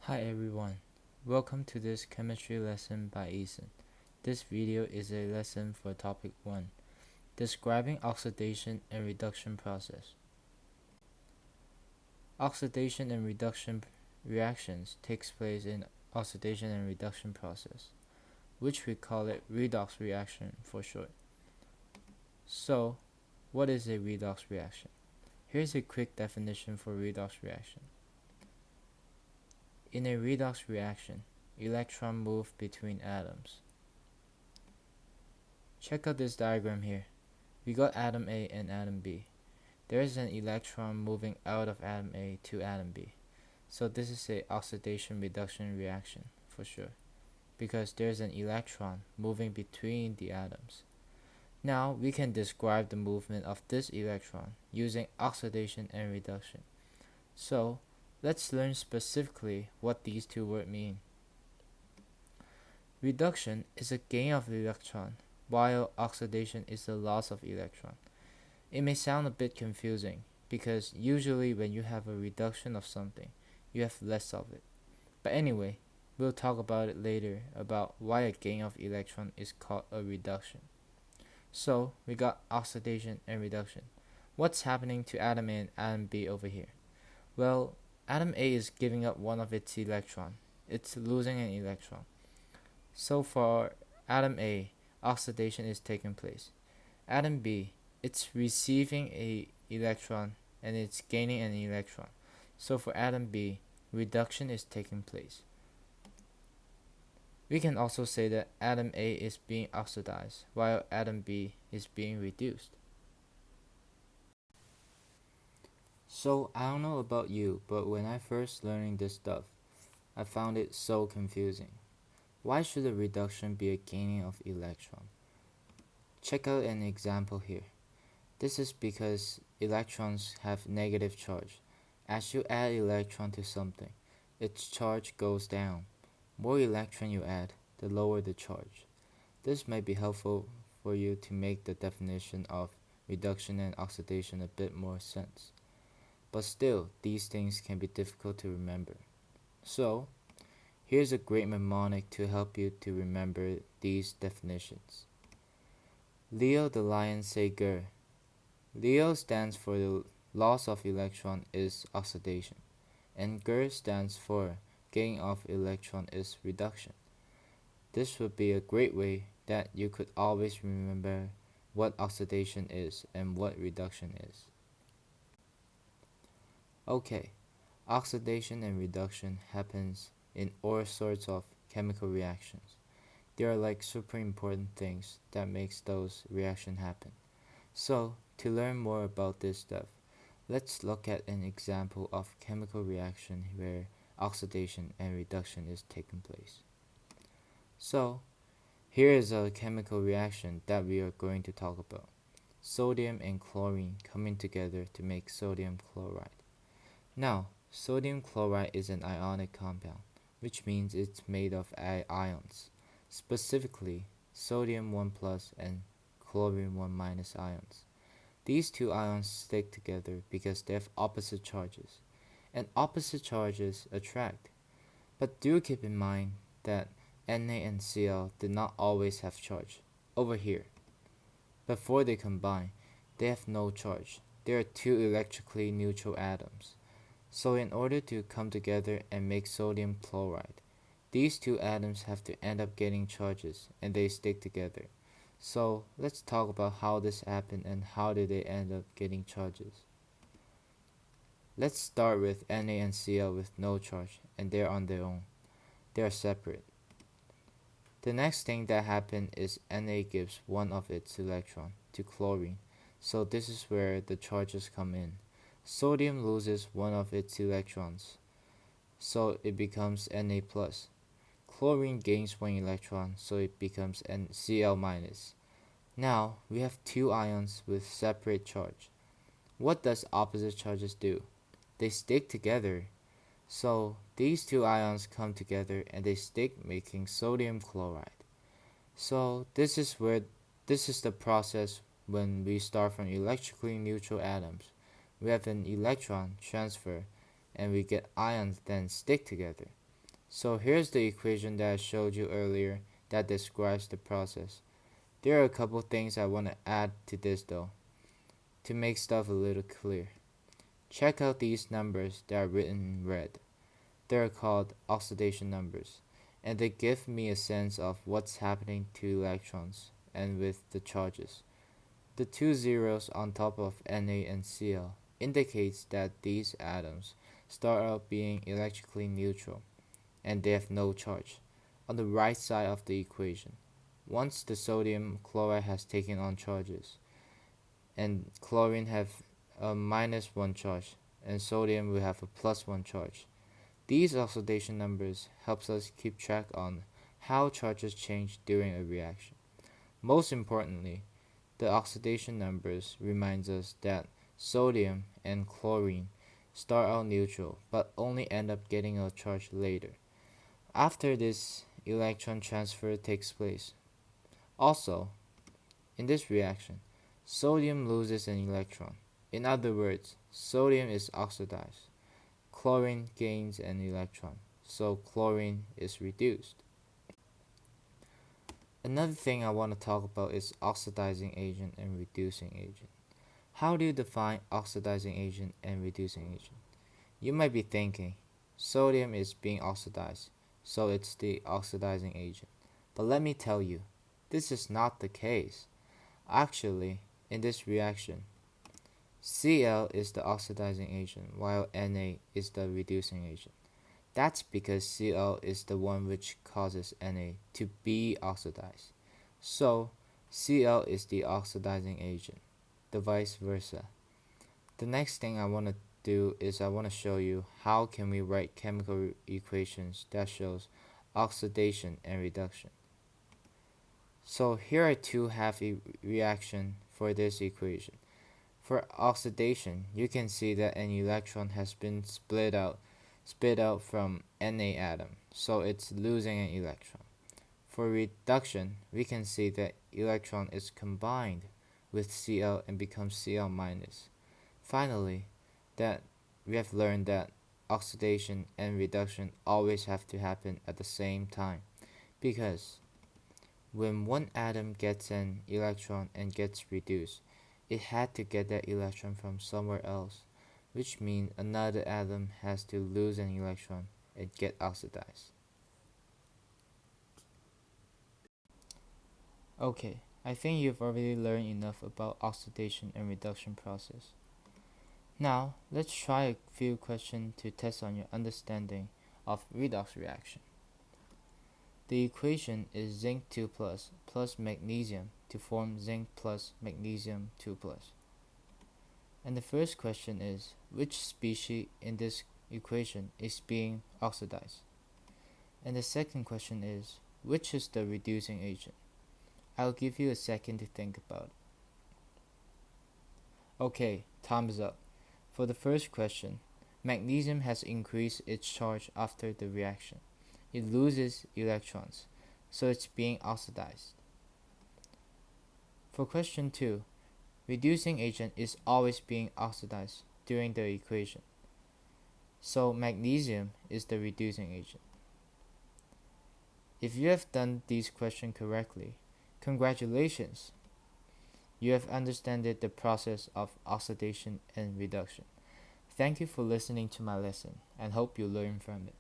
Hi everyone, welcome to this chemistry lesson by Xing. This video is a lesson for topic 1, describing oxidation and reduction process. Oxidation and reduction reactions takes place in oxidation and reduction process, which we call it redox reaction for short. So, what is a redox reaction? Here's a quick definition for redox reaction. In a redox reaction, electrons move between atoms. Check out this diagram here. We got atom A and atom B. There is an electron moving out of atom A to atom B. So this is a oxidation reduction reaction for sure, because there's an electron moving between the atoms. Now we can describe the movement of this electron using oxidation and reduction. So let's learn specifically what these two words mean. Reduction is a gain of electron, while oxidation is the loss of electron. It may sound a bit confusing because usually when you have a reduction of something, you have less of it. But anyway, we'll talk about it later about why a gain of electron is called a reduction. So we got oxidation and reduction. What's happening to atom A and atom B over here? Well, atom A is giving up one of its electron. It's losing an electron. So for atom A, oxidation is taking place. Atom B, it's receiving a electron and it's gaining an electron. So for atom B, reduction is taking place. We can also say that atom A is being oxidized while atom B is being reduced. So I don't know about you, but when I first learning this stuff, I found it so confusing. Why should a reduction be a gaining of electron? Check out an example here. This is because electrons have negative charge. As you add electron to something, its charge goes down. More electron you add, the lower the charge. This might be helpful for you to make the definition of reduction and oxidation a bit more sense. But still, these things can be difficult to remember. So, here's a great mnemonic to help you to remember these definitions. Leo the lion say Ger. Leo stands for the loss of electron is oxidation, and Ger stands for gain of electron is reduction. This would be a great way that you could always remember what oxidation is and what reduction is. Okay, oxidation and reduction happens in all sorts of chemical reactions. They are like super important things that makes those reactions happen. So, to learn more about this stuff, let's look at an example of chemical reaction where oxidation and reduction is taking place. So, here is a chemical reaction that we are going to talk about. Sodium and chlorine coming together to make sodium chloride. Now, sodium chloride is an ionic compound, which means it's made of ions, specifically sodium 1 plus and chlorine 1 minus ions. These two ions stick together because they have opposite charges, and opposite charges attract. But do keep in mind that Na and Cl did not always have charge. Over here, before they combine, they have no charge. They are two electrically neutral atoms. So in order to come together and make sodium chloride, these two atoms have to end up getting charges and they stick together. So let's talk about how this happened and how did they end up getting charges. Let's start with Na and Cl with no charge and they're on their own. They are separate. The next thing that happened is Na gives one of its electron to chlorine. So this is where the charges come in. Sodium loses one of its electrons, so it becomes Na+. Chlorine gains one electron, so it becomes Cl-. Now, we have two ions with separate charge. What does opposite charges do? They stick together. So, these two ions come together and they stick, making sodium chloride. So, this is the process when we start from electrically neutral atoms. We have an electron transfer and we get ions then stick together. So here's the equation that I showed you earlier that describes the process. There are a couple things I want to add to this though, to make stuff a little clear. Check out these numbers that are written in red. They are called oxidation numbers, and they give me a sense of what's happening to electrons and with the charges. The two zeros on top of Na and Cl indicates that these atoms start out being electrically neutral and they have no charge on the right side of the equation. Once the sodium chloride has taken on charges and chlorine have a -1 charge and sodium will have a +1 charge. These oxidation numbers helps us keep track on how charges change during a reaction. Most importantly, the oxidation numbers reminds us that sodium and chlorine start out neutral but only end up getting a charge later, after this electron transfer takes place. Also, in this reaction, sodium loses an electron. In other words, sodium is oxidized. Chlorine gains an electron, so chlorine is reduced. Another thing I want to talk about is oxidizing agent and reducing agent. How do you define oxidizing agent and reducing agent? You might be thinking, sodium is being oxidized, so it's the oxidizing agent. But let me tell you, this is not the case. Actually, in this reaction, Cl is the oxidizing agent while Na is the reducing agent. That's because Cl is the one which causes Na to be oxidized. So, Cl is the oxidizing agent, the vice versa. The next thing I want to do is I want to show you how can we write chemical equations that shows oxidation and reduction. So here are two half reaction for this equation. For oxidation, you can see that an electron has been split out from Na atom, so it's losing an electron. For reduction, we can see that electron is combined with Cl and becomes Cl minus. Finally, that we have learned that oxidation and reduction always have to happen at the same time, because when one atom gets an electron and gets reduced, it had to get that electron from somewhere else, which means another atom has to lose an electron and get oxidized. Okay, I think you've already learned enough about oxidation and reduction process. Now, let's try a few questions to test on your understanding of redox reaction. The equation is zinc 2 plus magnesium to form zinc plus magnesium 2 plus. And the first question is, which species in this equation is being oxidized? And the second question is, which is the reducing agent? I'll give you a second to think about it. Okay, time is up. For the first question, magnesium has increased its charge after the reaction. It loses electrons, so it's being oxidized. For question 2, reducing agent is always being oxidized during the equation, so magnesium is the reducing agent. If you have done these questions correctly, congratulations! You have understood the process of oxidation and reduction. Thank you for listening to my lesson and hope you learn from it.